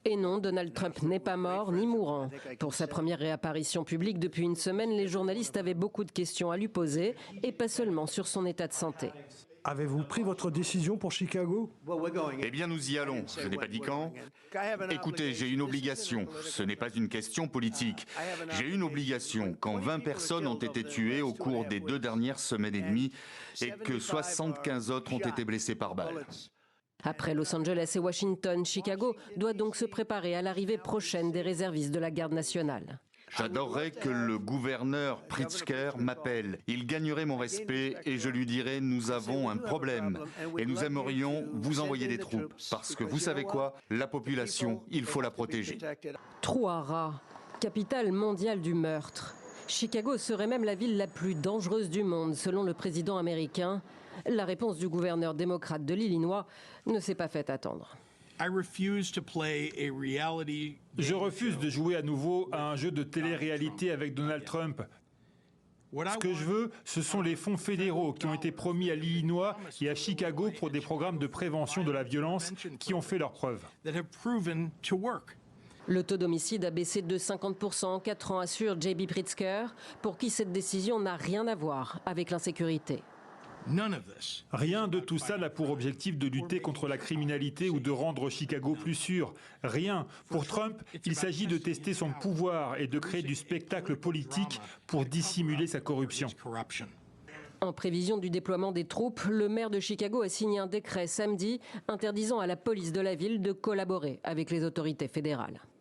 Et non, Donald Trump n'est pas mort ni mourant. Pour sa première réapparition publique depuis une semaine, les journalistes avaient beaucoup de questions à lui poser, et pas seulement sur son état de santé. Avez-vous pris votre décision pour Chicago? Eh bien, nous y allons. Je n'ai pas dit quand. Écoutez, j'ai une obligation. Ce n'est pas une question politique. J'ai une obligation quand 20 personnes ont été tuées au cours des 2 dernières semaines et demie et que 75 autres ont été blessées par balle. Après Los Angeles et Washington, Chicago doit donc se préparer à l'arrivée prochaine des réservistes de la Garde nationale. J'adorerais que le gouverneur Pritzker m'appelle. Il gagnerait mon respect et je lui dirais « Nous avons un problème et nous aimerions vous envoyer des troupes. Parce que vous savez quoi? La population, il faut la protéger. » Trois-Rats, capitale mondiale du meurtre. Chicago serait même la ville la plus dangereuse du monde, selon le président américain. La réponse du gouverneur démocrate de l'Illinois ne s'est pas fait attendre. Je refuse de jouer à nouveau à un jeu de télé-réalité avec Donald Trump. Ce que je veux, ce sont les fonds fédéraux qui ont été promis à l'Illinois et à Chicago pour des programmes de prévention de la violence qui ont fait leurs preuves. Le taux d'homicide a baissé de 50% en 4 ans, assure J.B. Pritzker, pour qui cette décision n'a rien à voir avec l'insécurité. Rien de tout ça n'a pour objectif de lutter contre la criminalité ou de rendre Chicago plus sûr. Rien. Pour Trump, il s'agit de tester son pouvoir et de créer du spectacle politique pour dissimuler sa corruption. En prévision du déploiement des troupes, le maire de Chicago a signé un décret samedi interdisant à la police de la ville de collaborer avec les autorités fédérales.